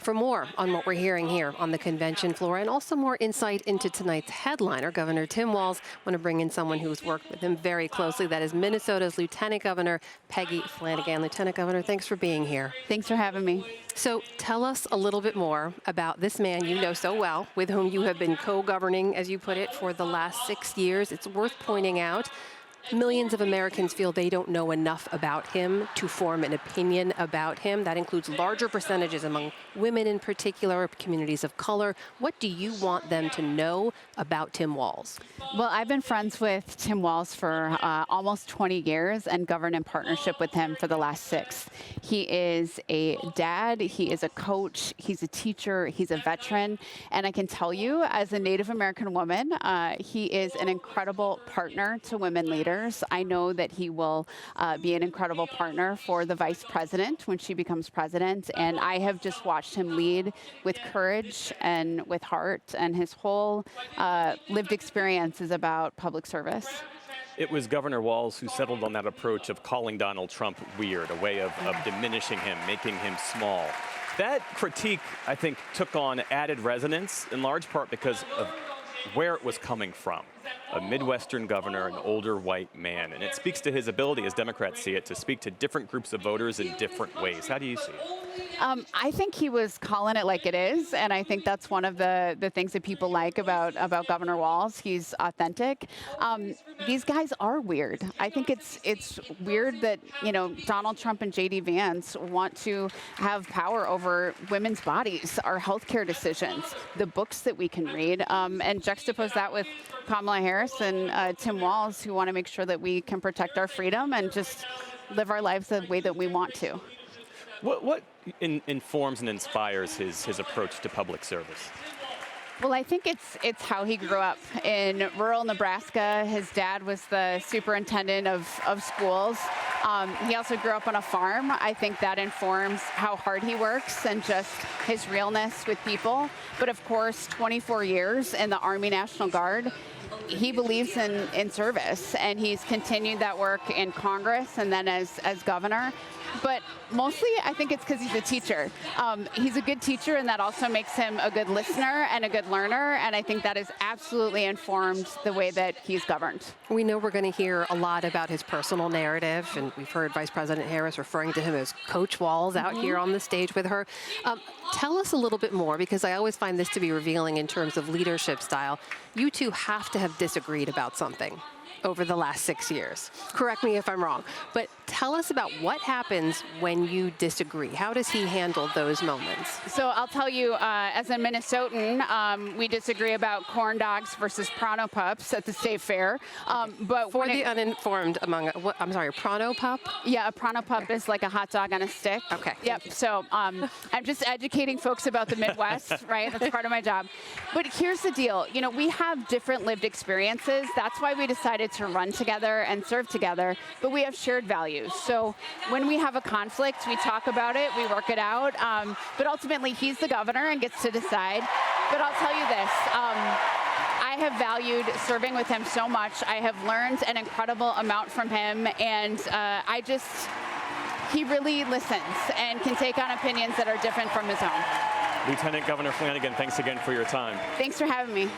For more on what we're hearing here on the convention floor and also more insight into tonight's headliner, Governor Tim Walz, I want to bring in someone who's worked with him very closely. That is Minnesota's Lieutenant Governor Peggy Flanagan. Lieutenant Governor, thanks for being here. Thanks for having me. So tell us a little bit more about this man you know so well, with whom you have been co-governing, as you put it, for the last 6 years. It's worth pointing out millions of Americans feel they don't know enough about him to form an opinion about him. That includes larger percentages among women in particular, communities of color. What do you want them to know about Tim Walz? Well, I've been friends with Tim Walz for almost 20 years and governed in partnership with him for the last 6. He is a dad, he is a coach, he's a teacher, he's a veteran, and I can tell you, as a Native American woman, he is an incredible partner to women leaders. I know that he will be an incredible partner for the vice president when she becomes president, and I have just watched him lead with courage and with heart, and his whole lived experience is about public service. It was Governor Walz who settled on that approach of calling Donald Trump weird, a way of diminishing him, making him small. That critique, I think, took on added resonance, in large part because of where it was coming from. A Midwestern governor, an older white man. And it speaks to his ability, as Democrats see it, to speak to different groups of voters in different ways. How do you see it? I think he was calling it like it is, and I think that's one of the things that people like about Governor Walz. He's authentic. These guys are weird. I think it's weird that, you know, Donald Trump and J.D. Vance want to have power over women's bodies, our healthcare decisions, the books that we can read, and juxtapose that with Kamala Harris and Tim Walz, who want to make sure that we can protect our freedom and just live our lives the way that we want to. What informs and inspires his approach to public service? Well, I think it's how he grew up in rural Nebraska. His dad was the superintendent of schools. He also grew up on a farm. I think that informs how hard he works and just his realness with people. But of course, 24 years in the Army National Guard. He believes in service, and he's continued that work in Congress and then as governor. But mostly, I think it's because he's a teacher. He's a good teacher, and that also makes him a good listener and a good learner, and I think that has absolutely informed the way that he's governed. We know we're going to hear a lot about his personal narrative, and we've heard Vice President Harris referring to him as Coach Walz out here on the stage with her. Tell us a little bit more, because I always find this to be revealing in terms of leadership style. You two have to have disagreed about something over the last 6 years. Correct me if I'm wrong, but tell us about what happens when you disagree. How does he handle those moments? So I'll tell you, as a Minnesotan, we disagree about corn dogs versus Pronto Pups at the state fair. But for the uninformed among, I'm sorry, Pronto Pup? Yeah, a Pronto Pup is like a hot dog on a stick. Okay. Yep. So I'm just educating folks about the Midwest, right? That's part of my job. But here's the deal. You know, we have different lived experiences. That's why we decided to run together and serve together, but we have shared values. So when we have a conflict, we talk about it, we work it out, but ultimately he's the governor and gets to decide. But I'll tell you this, I have valued serving with him so much. I have learned an incredible amount from him, and he really listens and can take on opinions that are different from his own. Lieutenant Governor Flanagan, thanks again for your time. Thanks for having me.